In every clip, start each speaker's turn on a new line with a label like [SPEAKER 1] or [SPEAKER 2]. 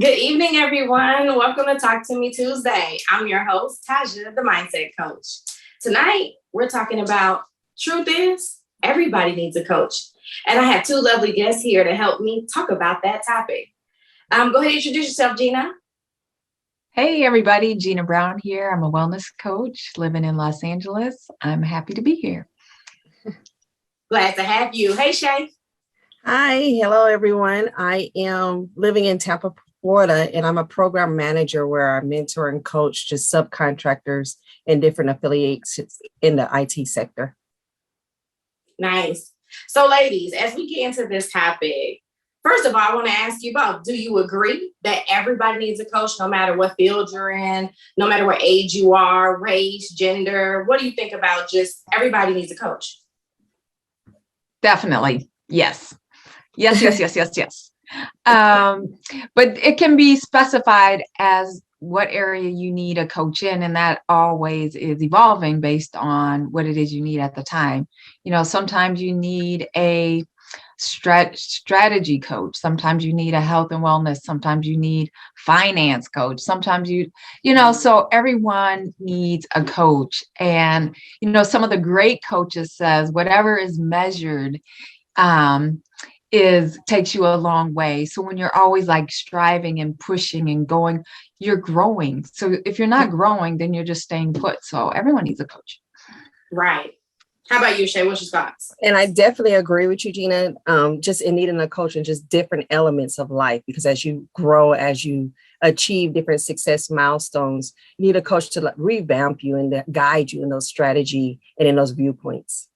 [SPEAKER 1] Good evening, everyone. Welcome to Talk to Me Tuesday. I'm your host, Tajah, the Mindset Coach. Tonight, we're talking about truth is everybody needs a coach. And I have two lovely guests here to help me talk about that topic. Go ahead and introduce yourself, Jeanna.
[SPEAKER 2] Hey, everybody. Jeanna Brown here. I'm a wellness coach living in Los Angeles. I'm happy to be here.
[SPEAKER 1] Glad to have you. Hey, Shay.
[SPEAKER 3] Hi, hello everyone. I am living in Tampa, Florida, and I'm a program manager where I mentor and coach just subcontractors and different affiliates in the IT sector.
[SPEAKER 1] Nice. So, ladies, as we get into this topic, first of all, I want to ask you both, do you agree that everybody needs a coach, no matter what field you're in, no matter what age you are, race, gender? What do you think about just everybody needs a coach?
[SPEAKER 2] Definitely. Yes. Yes. But it can be specified as what area you need a coach in, and that always is evolving based on what it is you need at the time. You know, sometimes you need a strategy coach. Sometimes you need a health and wellness. Sometimes you need finance coach. Sometimes so everyone needs a coach. And, some of the great coaches says whatever is measured, takes you a long way. So when you're always like striving and pushing and going, you're growing. So if you're not growing, then you're just staying put. So everyone needs a coach.
[SPEAKER 1] Right. How about you, Shay? What's your thoughts?
[SPEAKER 3] And I definitely agree with you, Jeanna, just in needing a coach in just different elements of life, because as you grow, as you achieve different success milestones, you need a coach to revamp you and to guide you in those strategy and in those viewpoints.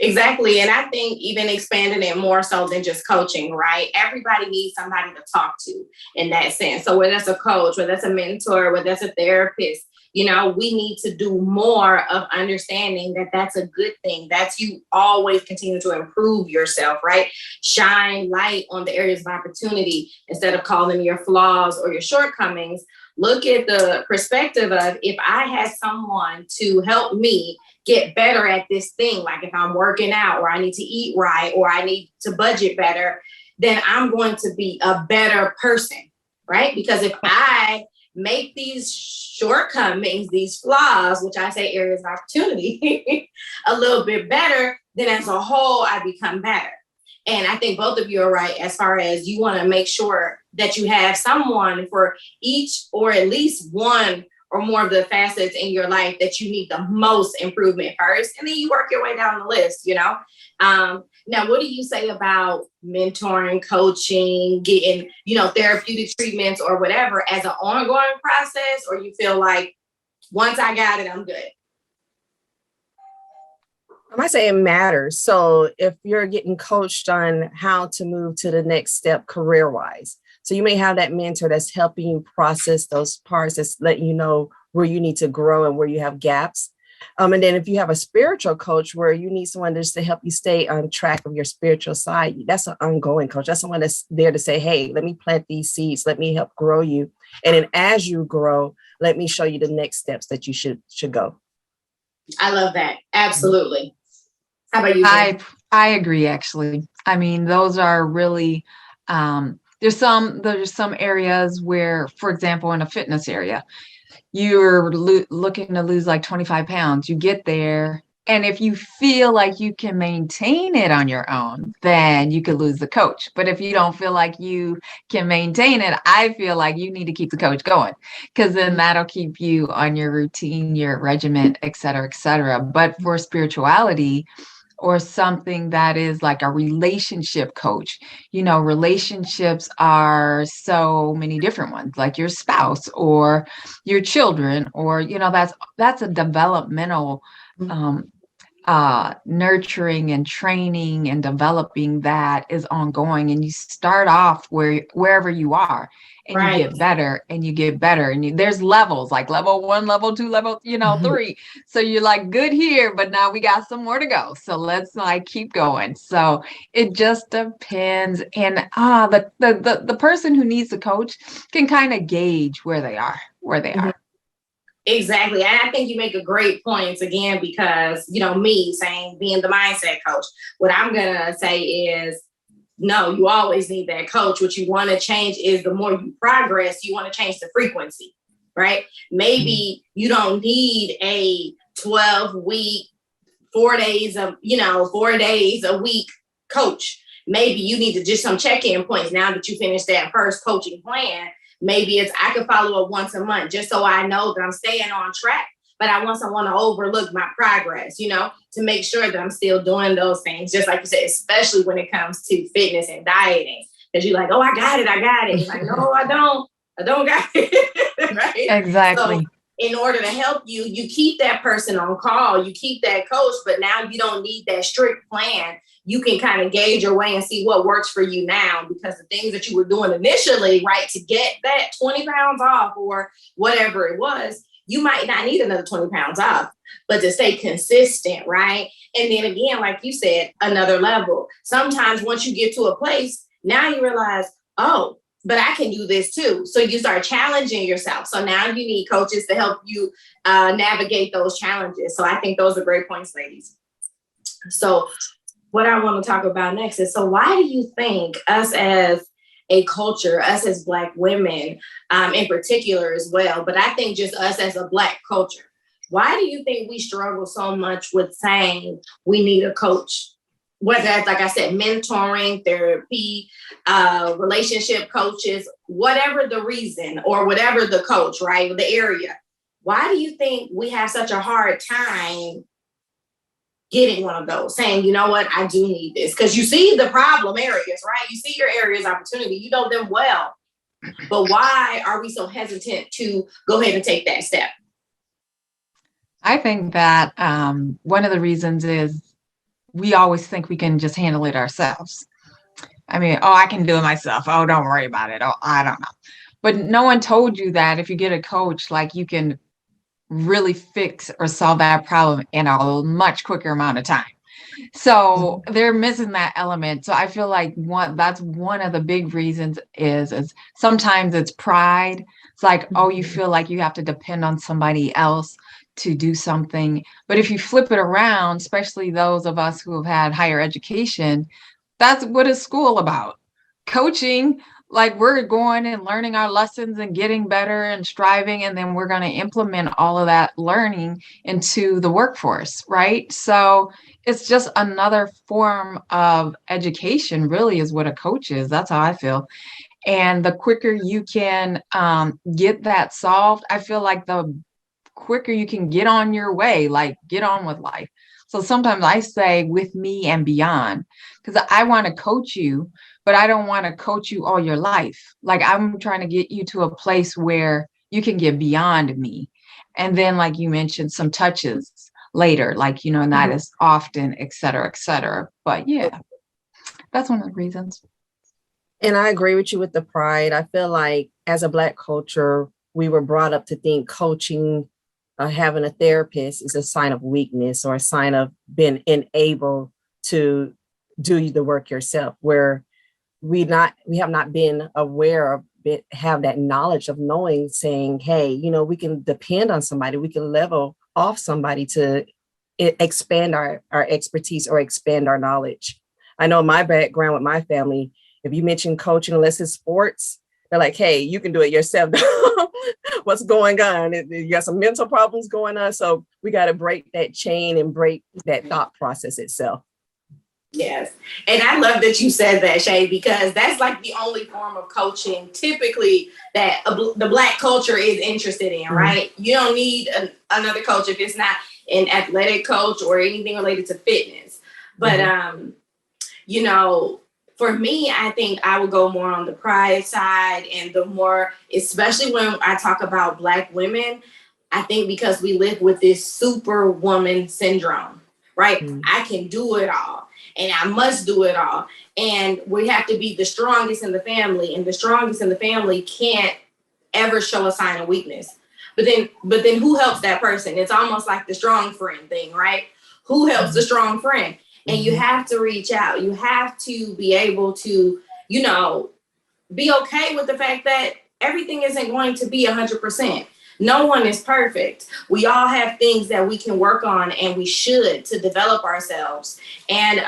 [SPEAKER 1] Exactly. And I think even expanding it more so than just coaching, right? Everybody needs somebody to talk to in that sense. So whether that's a coach, whether that's a mentor, whether that's a therapist, we need to do more of understanding that that's a good thing. That's you always continue to improve yourself, right? Shine light on the areas of opportunity instead of calling them your flaws or your shortcomings. Look at the perspective of, if I had someone to help me get better at this thing, like if I'm working out or I need to eat right or I need to budget better, then I'm going to be a better person, right? Because if I make these shortcomings, these flaws, which I say areas of opportunity, a little bit better, then as a whole, I become better. And I think both of you are right as far as you want to make sure that you have someone for each or at least one or more of the facets in your life that you need the most improvement first. And then you work your way down the list, Now, what do you say about mentoring, coaching, getting, therapeutic treatments or whatever as an ongoing process? Or you feel like once I got it, I'm good?
[SPEAKER 3] I might say it matters. So if you're getting coached on how to move to the next step career-wise, so you may have that mentor that's helping you process those parts, that's letting you know where you need to grow and where you have gaps. And then if you have a spiritual coach where you need someone just to help you stay on track of your spiritual side, that's an ongoing coach. That's someone that's there to say, hey, let me plant these seeds. Let me help grow you. And then as you grow, let me show you the next steps that you should go.
[SPEAKER 1] I love that. Absolutely. How about you?
[SPEAKER 2] I agree, actually. I mean, those are really, there's some areas where, for example, in a fitness area, you're looking to lose like 25 pounds. You get there, and if you feel like you can maintain it on your own, then you could lose the coach. But if you don't feel like you can maintain it, I feel like you need to keep the coach going, because then that'll keep you on your routine, your regimen, et cetera, et cetera. But for spirituality, or something that is like a relationship coach. Relationships are so many different ones, like your spouse or your children, or, that's a developmental nurturing and training and developing that is ongoing. And you start off wherever you are, and right. You get better and you get better. And there's levels, like level 1, level 2, level, 3. So you're like good here, but now we got some more to go. So let's like keep going. So it just depends. And the person who needs the coach can kind of gauge where they are.
[SPEAKER 1] Exactly. And I think you make a great point again, because, me saying being the mindset coach, what I'm going to say is no, you always need that coach. What you want to change is the more you progress, you want to change the frequency, right? Maybe you don't need a 12-week, 4 days a week coach. Maybe you need to just some check-in points now that you finished that first coaching plan. Maybe it's I can follow up once a month just so I know that I'm staying on track, but I want someone to overlook my progress, to make sure that I'm still doing those things. Just like you said, especially when it comes to fitness and dieting, because you're like, oh, I got it. It's like, no, I don't got it. Right?
[SPEAKER 2] Exactly.
[SPEAKER 1] So in order to help you, you keep that person on call, you keep that coach, but now you don't need that strict plan. You can kind of gauge your way and see what works for you now, because the things that you were doing initially, right, to get that 20 pounds off or whatever it was, you might not need another 20 pounds off, but to stay consistent, right? And then again, like you said, another level. Sometimes once you get to a place, now you realize, oh, but I can do this too. So you start challenging yourself. So now you need coaches to help you navigate those challenges. So I think those are great points, ladies. So what I want to talk about next is, so why do you think us as a culture, us as Black women in particular as well, but I think just us as a Black culture, why do you think we struggle so much with saying we need a coach? Whether that's, like I said, mentoring, therapy, relationship coaches, whatever the reason or whatever the coach, right, the area. Why do you think we have such a hard time getting one of those, saying, you know what, I do need this? Because you see the problem areas, right? You see your areas of opportunity. You know them well. But why are we so hesitant to go ahead and take that step?
[SPEAKER 2] I think that one of the reasons is we always think we can just handle it ourselves. I mean, oh, I can do it myself. Oh, don't worry about it. Oh, I don't know. But no one told you that if you get a coach, like, you can really fix or solve that problem in a much quicker amount of time. So they're missing that element. So I feel like that's one of the big reasons is sometimes it's pride. It's like, oh, you feel like you have to depend on somebody else to do something. But if you flip it around, especially those of us who have had higher education, that's what is school about. Coaching, like, we're going and learning our lessons and getting better and striving, and then we're going to implement all of that learning into the workforce, right? So it's just another form of education, really, is what a coach is. That's how I feel. And the quicker you can get that solved, I feel like the quicker you can get on your way, like, get on with life. So sometimes I say with me and beyond, because I want to coach you, but I don't want to coach you all your life. Like, I'm trying to get you to a place where you can get beyond me. And then, like you mentioned, some touches later, like, not as often, et cetera, et cetera. But yeah, that's one of the reasons.
[SPEAKER 3] And I agree with you with the pride. I feel like as a Black culture, we were brought up to think coaching, having a therapist is a sign of weakness or a sign of being unable to do the work yourself, where we have not been aware of it, have that knowledge of knowing, saying, hey, we can depend on somebody, we can level off somebody to expand our expertise or expand our knowledge. I know my background with my family, if you mention coaching, unless it's sports, they're like, hey, you can do it yourself. What's going on? You got some mental problems going on. So we got to break that chain and break that thought process itself.
[SPEAKER 1] Yes. And I love that you said that, Shay, because that's like the only form of coaching typically that the Black culture is interested in, right? You don't need another coach if it's not an athletic coach or anything related to fitness. But, for me, I think I would go more on the pride side, and the more, especially when I talk about Black women, I think because we live with this superwoman syndrome, right? I can do it all and I must do it all. And we have to be the strongest in the family, and the strongest in the family can't ever show a sign of weakness. But then who helps that person? It's almost like the strong friend thing, right? Who helps the strong friend? And you have to reach out. You have to be able to, be okay with the fact that everything isn't going to be 100%. No one is perfect. We all have things that we can work on, and we should, to develop ourselves and,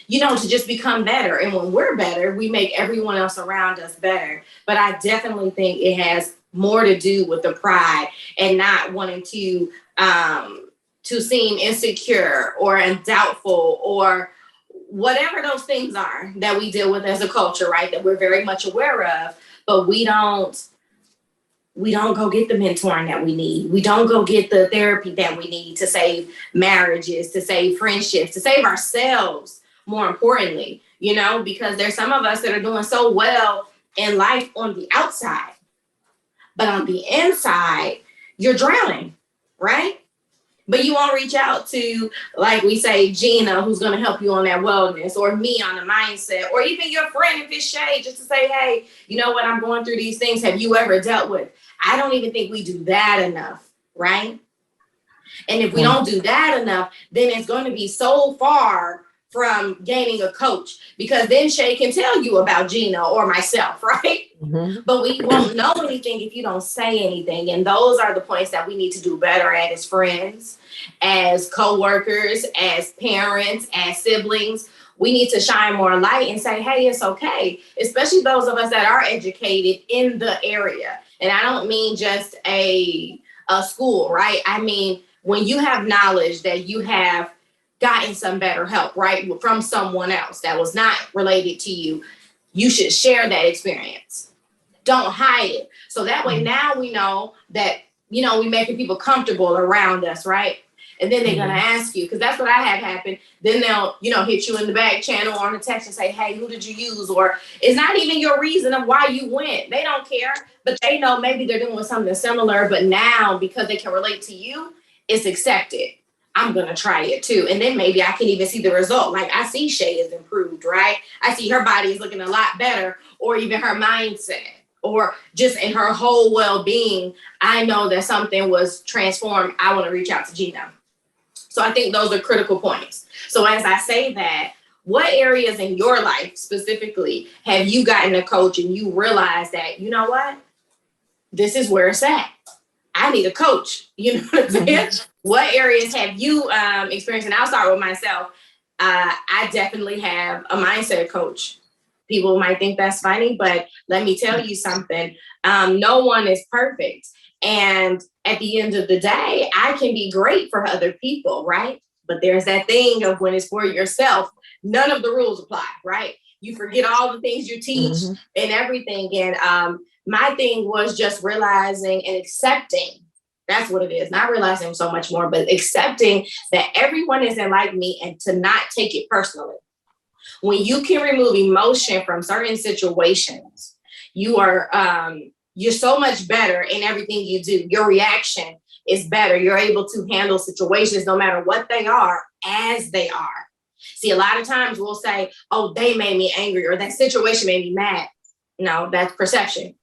[SPEAKER 1] to just become better. And when we're better, we make everyone else around us better. But I definitely think it has more to do with the pride and not wanting to seem insecure or doubtful or whatever those things are that we deal with as a culture, right? That we're very much aware of, but we don't go get the mentoring that we need. We don't go get the therapy that we need to save marriages, to save friendships, to save ourselves, more importantly, because there's some of us that are doing so well in life on the outside, but on the inside, you're drowning, right? But you won't reach out to, like we say, Jeanna, who's going to help you on that wellness, or me on the mindset, or even your friend, if it's Shay, just to say, hey, you know what, I'm going through these things. Have you ever dealt with? I don't even think we do that enough, right? And if we don't do that enough, then it's going to be so far from gaining a coach, because then Shay can tell you about Jeanna or myself, right? Mm-hmm. But we won't know anything if you don't say anything. And those are the points that we need to do better at as friends, as co-workers, as parents, as siblings. We need to shine more light and say, hey, it's okay. Especially those of us that are educated in the area. And I don't mean just a school, right? I mean, when you have knowledge that you have gotten some better help, right, from someone else that was not related to you, you should share that experience. Don't hide it. So that way now we know that, we making people comfortable around us, right? And then they're going to ask you, because that's what I had happen. Then they'll, hit you in the back channel or on the text and say, hey, who did you use? Or it's not even your reason of why you went. They don't care, but they know maybe they're doing something similar. But now, because they can relate to you, it's accepted. I'm going to try it too. And then maybe I can even see the result. Like I see Shay is improved, right? I see her body is looking a lot better, or even her mindset, or just in her whole well-being. I know that something was transformed. I want to reach out to Jeanna. So I think those are critical points. So as I say that, what areas in your life specifically have you gotten a coach and you realize that, you know what, this is where it's at? I need a coach. You know what I'm saying? Mm-hmm. What areas have you experienced? And I'll start with myself. I definitely have a mindset coach. People might think that's funny, but let me tell you something. No one is perfect. And at the end of the day, I can be great for other people, right? But there's that thing of when it's for yourself, none of the rules apply, right? You forget all the things you teach and everything. And my thing was just realizing and accepting. That's what it is. Not realizing so much more, but accepting that everyone isn't like me and to not take it personally. When you can remove emotion from certain situations, you're so much better in everything you do. Your reaction is better. You're able to handle situations no matter what they are, as they are. See, a lot of times we'll say, oh, they made me angry, or that situation made me mad. No, that's perception.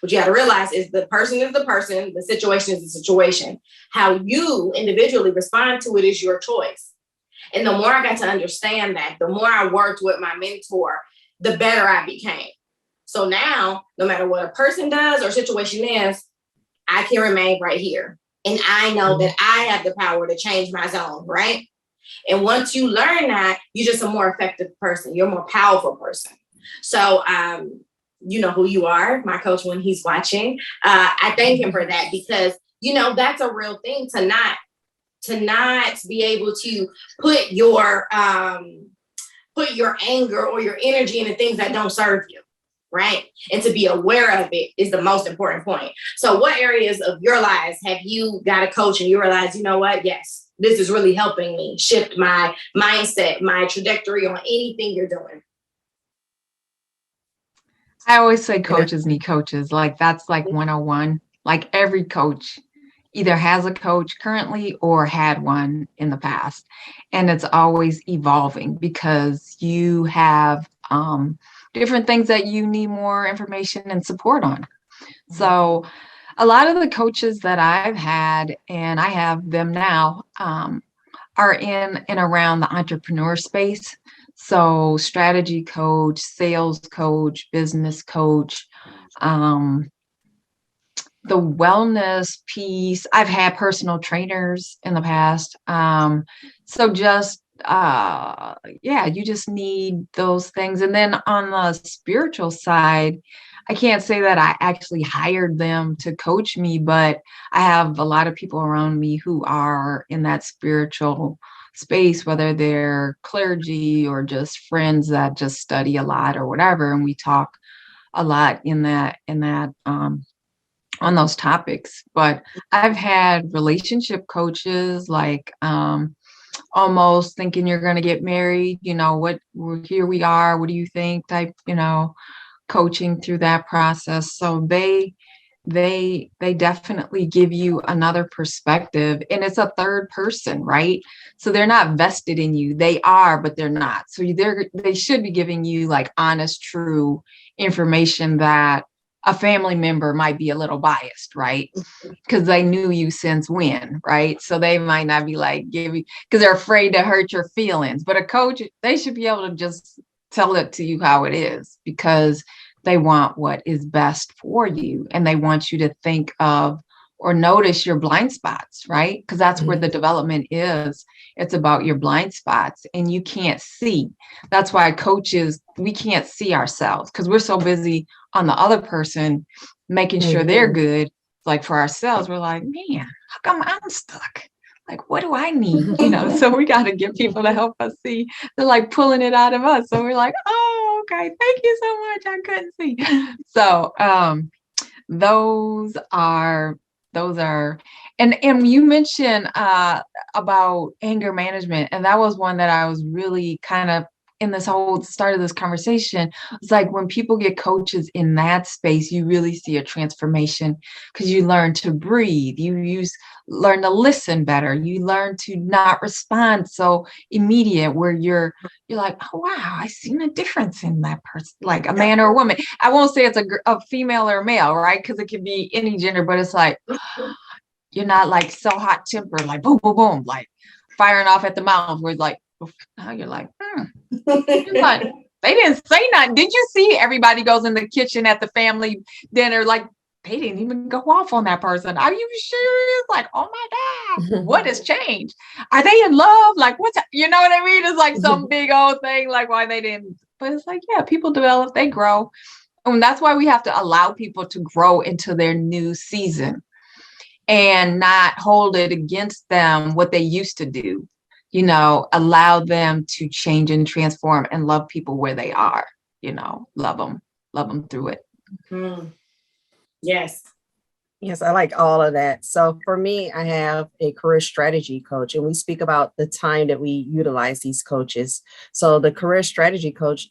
[SPEAKER 1] What you got to realize is the person, the situation is the situation. How you individually respond to it is your choice. And the more I got to understand that, the more I worked with my mentor, the better I became. So now, no matter what a person does or situation is, I can remain right here. And I know that I have the power to change my zone, right? And once you learn that, you're just a more effective person. You're a more powerful person. So, you know who you are, my coach, when he's watching. I thank him for that, because, that's a real thing, to not be able to put your anger or your energy into things that don't serve you, right? And to be aware of it is the most important point. So what areas of your lives have you got a coach and you realize, you know what? Yes, this is really helping me shift my mindset, my trajectory on anything you're doing.
[SPEAKER 2] I always say coaches need coaches. Like that's like 101. Like every coach either has a coach currently or had one in the past. And it's always evolving because you have different things that you need more information and support on. So a lot of the coaches that I've had, and I have them now, are in and around the entrepreneur space. So strategy coach, sales coach, business coach, the wellness piece, I've had personal trainers in the past. So just, yeah, you just need those things. And then on the spiritual side, I can't say that I actually hired them to coach me, but I have a lot of people around me who are in that spiritual space, whether they're clergy or just friends that just study a lot or whatever. And we talk a lot on those topics. But I've had relationship coaches like almost thinking you're going to get married, here we are, what do you think type, coaching through that process. So they definitely give you another perspective, and it's a third person, right? So they're not vested in you. They are, but they're not. So they should be giving you like honest, true information that a family member might be a little biased, right? Because they knew you since when, right? So they might not be like giving, because they're afraid to hurt your feelings. But a coach, they should be able to just tell it to you how it is, because they want what is best for you. And they want you to think of or notice your blind spots, right? Because that's where the development is. It's about your blind spots, and you can't see. That's why coaches, we can't see ourselves because we're so busy on the other person, making sure they're good. Like for ourselves, we're like, man, how come I'm stuck? Like, what do I need? So we got to get people to help us see. They're like pulling it out of us. So we're like, oh, okay, thank you so much. I couldn't see. So those are, and you mentioned about anger management. And that was one that I was really kind of in this whole start of this conversation. It's like when people get coaches in that space, you really see a transformation because you learn to breathe. You learn to listen better. You learn to not respond so immediate, where you're like, oh, wow, I seen a difference in that person, like a man or a woman. I won't say it's a female or a male, right? Because it can be any gender, but it's like, you're not like so hot tempered, like boom, boom, boom, like firing off at the mouth, where it's like, now you're like, You're like, they didn't say nothing. Did you see everybody goes in the kitchen at the family dinner? Like, they didn't even go off on that person. Are you serious? Like, oh my God, what has changed? Are they in love? Like, you know what I mean? It's like some big old thing, like why they didn't. But it's like, yeah, people develop, they grow. And that's why we have to allow people to grow into their new season and not hold it against them what they used to do. Allow them to change and transform and love people where they are, love them through it.
[SPEAKER 1] Mm-hmm. Yes.
[SPEAKER 3] Yes, I like all of that. So for me, I have a career strategy coach, and we speak about the time that we utilize these coaches. So the career strategy coach,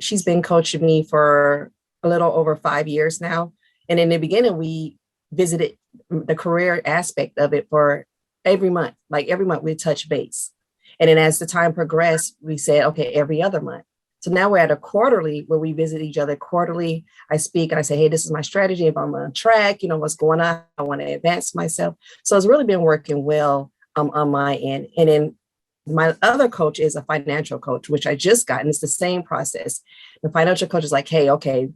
[SPEAKER 3] she's been coaching me for a little over 5 years now. And in the beginning, we visited the career aspect of it for every month. Like every month we touch base. And then as the time progressed, we said, okay, every other month. So now we're at a quarterly where we visit each other quarterly. I speak and I say, hey, this is my strategy. If I'm on track, what's going on, I want to advance myself. So it's really been working well on my end. And then my other coach is a financial coach, which I just got, and it's the same process. The financial coach is like, hey, okay,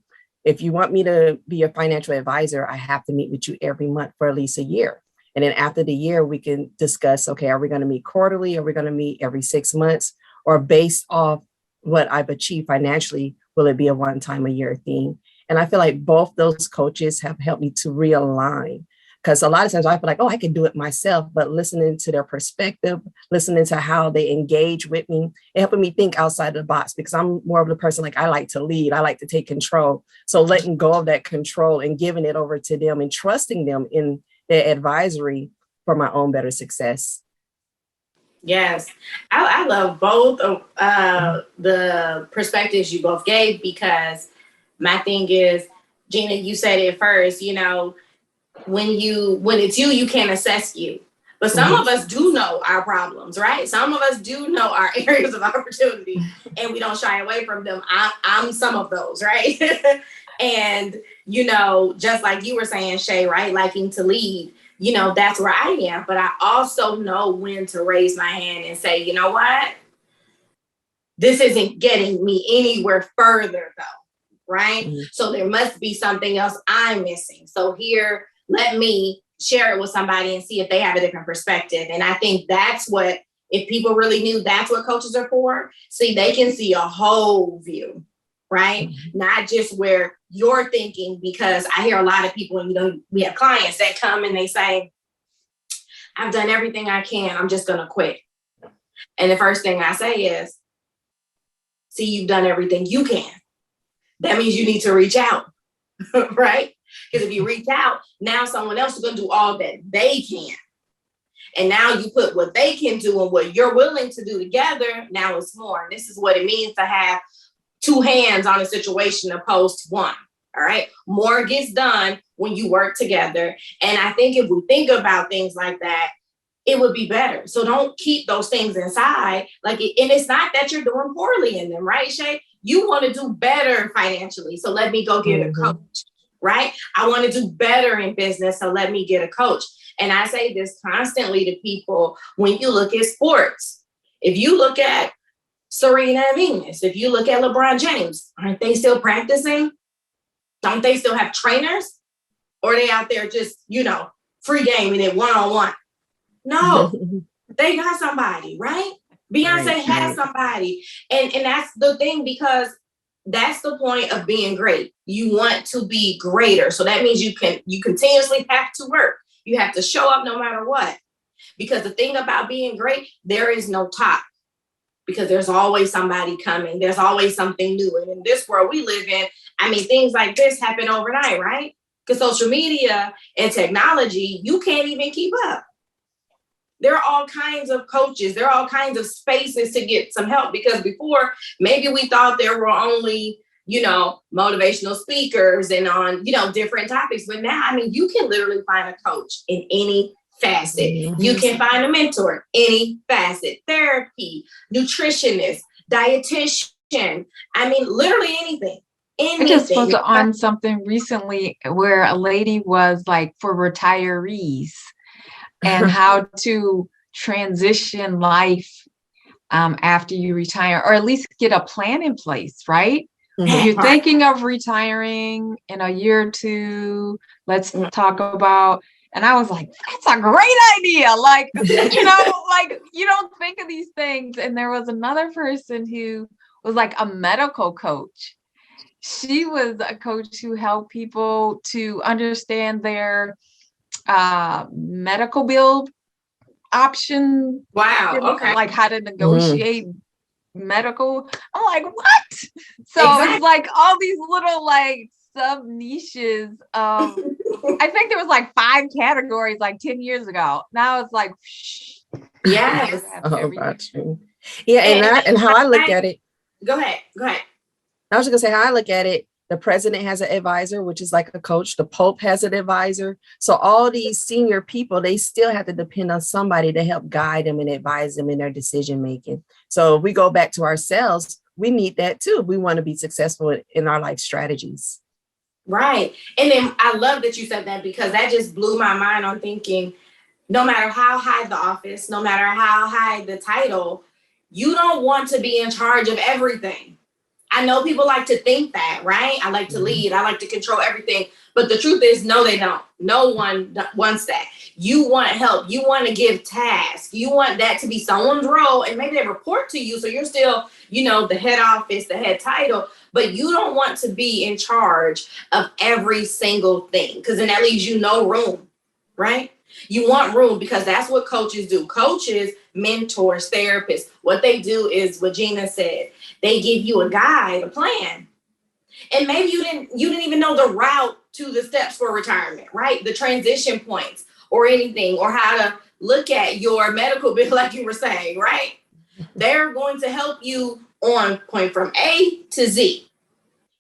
[SPEAKER 3] if you want me to be your financial advisor, I have to meet with you every month for at least a year. And then after the year, we can discuss, okay, are we going to meet quarterly? Are we going to meet every 6 months? Or based off what I've achieved financially, will it be a one-time a year thing? And I feel like both those coaches have helped me to realign. Because a lot of times I feel like, oh, I can do it myself. But listening to their perspective, listening to how they engage with me, and helping me think outside the box, because I'm more of the person, like I like to lead. I like to take control. So letting go of that control and giving it over to them and trusting them in their advisory for my own better success.
[SPEAKER 1] Yes, I love both of the perspectives you both gave, because my thing is, Jeanna, you said it first, when it's you can't assess you. But some of us do know our problems, right? Some of us do know our areas of opportunity, and we don't shy away from them. I'm some of those, right? And, just like you were saying, Shay, right? Liking to lead, that's where I am. But I also know when to raise my hand and say, you know what? This isn't getting me anywhere further, though, right? Mm-hmm. So there must be something else I'm missing. So here, let me share it with somebody and see if they have a different perspective. And I think that's what, if people really knew that's what coaches are for, see, they can see a whole view, right? Mm-hmm. Not just where you're thinking, because I hear a lot of people, and you know, we have clients that come and they say, I've done everything I can, I'm just gonna quit. And the first thing I say is, see, you've done everything you can. That means you need to reach out, right? Because if you reach out, now someone else is going to do all that they can. And now you put what they can do and what you're willing to do together. Now it's more. And this is what it means to have two hands on a situation opposed to one. All right. More gets done when you work together. And I think if we think about things like that, it would be better. So don't keep those things inside. And it's not that you're doing poorly in them, right, Shay? You want to do better financially. So let me go get a coach, right? I want to do better in business. So let me get a coach. And I say this constantly to people when you look at sports. If you look at Serena and Venus, if you look at LeBron James, aren't they still practicing? Don't they still have trainers? Or are they out there just, free gaming it one-on-one? No, they got somebody, right? Beyonce has somebody. And that's the thing, because that's the point of being great. You want to be greater. So that means you continuously have to work. You have to show up no matter what. Because the thing about being great, there is no top. Because there's always somebody coming. There's always something new. And in this world we live in, things like this happen overnight, right? Because social media and technology, you can't even keep up. There are all kinds of coaches. There are all kinds of spaces to get some help, because before maybe we thought there were only, motivational speakers and on, different topics. But now, you can literally find a coach in any facet. Mm-hmm. You can find a mentor, any facet, therapy, nutritionist, dietitian. Literally anything.
[SPEAKER 2] I just was on something recently where a lady was like for retirees and how to transition life after you retire, or at least get a plan in place, right? Mm-hmm. If you're thinking of retiring in a year or two, let's talk about, and I was like, that's a great idea. You don't think of these things. And there was another person who was like a medical coach. She was a coach who helped people to understand their medical bill option.
[SPEAKER 1] Wow. Okay.
[SPEAKER 2] Like how to negotiate medical. I'm like, what? So It's like all these little sub niches. I think there was 5 categories 10 years ago. Now it's like,
[SPEAKER 1] yes.
[SPEAKER 3] Yeah. And how I look at it.
[SPEAKER 1] Go ahead.
[SPEAKER 3] I was just gonna say how I look at it. The president has an advisor, which is like a coach. The Pope has an advisor. So all these senior people, they still have to depend on somebody to help guide them and advise them in their decision making. So if we go back to ourselves, we need that too. We want to be successful in our life strategies.
[SPEAKER 1] Right. And then I love that you said that, because that just blew my mind on thinking, no matter how high the office, no matter how high the title, you don't want to be in charge of everything. I know people like to think that, right? I like to lead. I like to control everything. But the truth is, no, they don't. No one wants that. You want help. You want to give tasks. You want that to be someone's role. And maybe they report to you. So you're still, the head office, the head title. But you don't want to be in charge of every single thing, because then that leaves you no room, right? You want room, because that's what coaches do. Coaches, mentors, therapists, what they do is what Jeanna said. They give you a guide, a plan. And maybe you didn't even know the route to the steps for retirement, right? The transition points or anything, or how to look at your medical bill, like you were saying, right? They're going to help you on point from A to Z.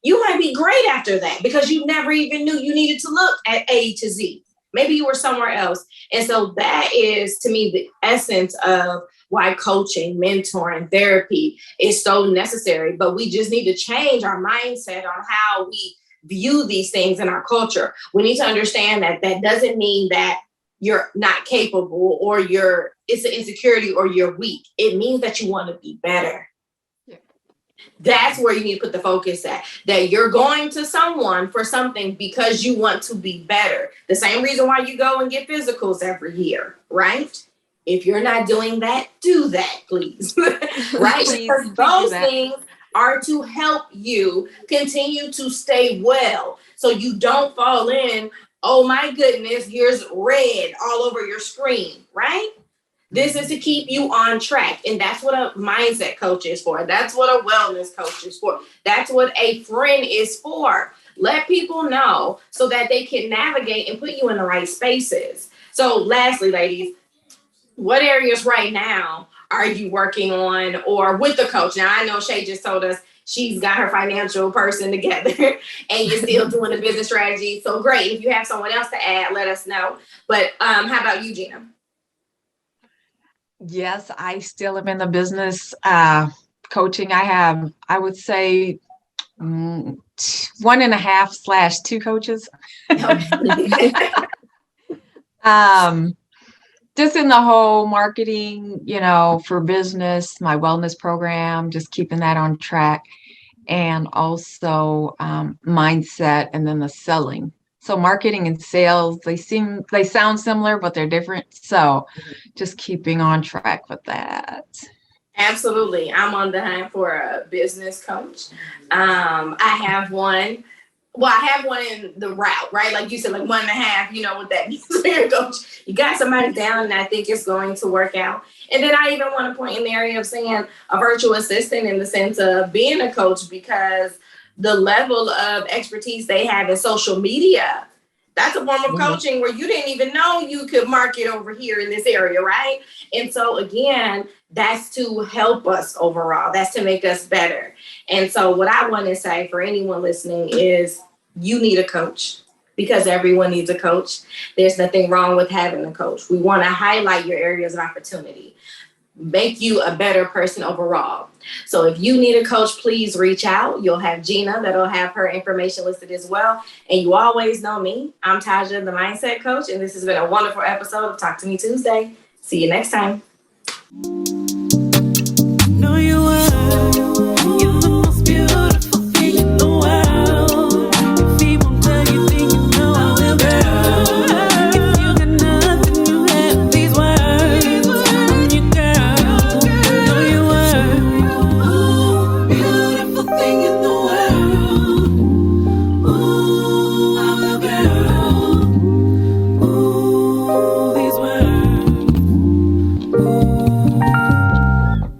[SPEAKER 1] You might be great after that because you never even knew you needed to look at A to Z. Maybe you were somewhere else. And so that is, to me, the essence of why coaching, mentoring, therapy is so necessary. But we just need to change our mindset on how we view these things in our culture. We need to understand that that doesn't mean that you're not capable or it's an insecurity or you're weak. It means that you want to be better. Yeah. That's where you need to put the focus at, that you're going to someone for something because you want to be better. The same reason why you go and get physicals every year, right? If you're not doing that, do that, please. Right?
[SPEAKER 2] Please
[SPEAKER 1] Because
[SPEAKER 2] do
[SPEAKER 1] those
[SPEAKER 2] that.
[SPEAKER 1] things are to help you continue to stay well so you don't fall in, oh my goodness, here's red all over your screen, right? This is to keep you on track. And that's what a mindset coach is for. That's what a wellness coach is for. That's what a friend is for. Let people know so that they can navigate and put you in the right spaces. So lastly, ladies, what areas right now are you working on or with the coach? Now, I know Shay just told us she's got her financial person together and you're still doing the business strategy. So great. If you have someone else to add, let us know. But how about you, Jeanna?
[SPEAKER 2] Yes, I still am in the business coaching. I have, I would say, 1.5/2 coaches. Just in the whole marketing, for business, my wellness program, just keeping that on track, and also mindset, and then the selling. So marketing and sales, they sound similar, but they're different. So just keeping on track with that.
[SPEAKER 1] Absolutely. I'm on the hunt for a business coach. I have one. Well, I have one in the route, right? Like you said, like 1.5, with that business coach. You got somebody down and I think it's going to work out. And then I even want to point in the area of saying a virtual assistant in the sense of being a coach, because the level of expertise they have in social media, that's a form of coaching where you didn't even know you could market over here in this area, right? And so again, that's to help us overall. That's to make us better. And so what I want to say for anyone listening is you need a coach, because everyone needs a coach. There's nothing wrong with having a coach. We want to highlight your areas of opportunity, make you a better person overall. So if you need a coach, please reach out. You'll have Jeanna that'll have her information listed as well. And you always know me. I'm Tajah, the Mindset Coach, and this has been a wonderful episode of Talk to Me Tuesday. See you next time.
[SPEAKER 4] Know you well.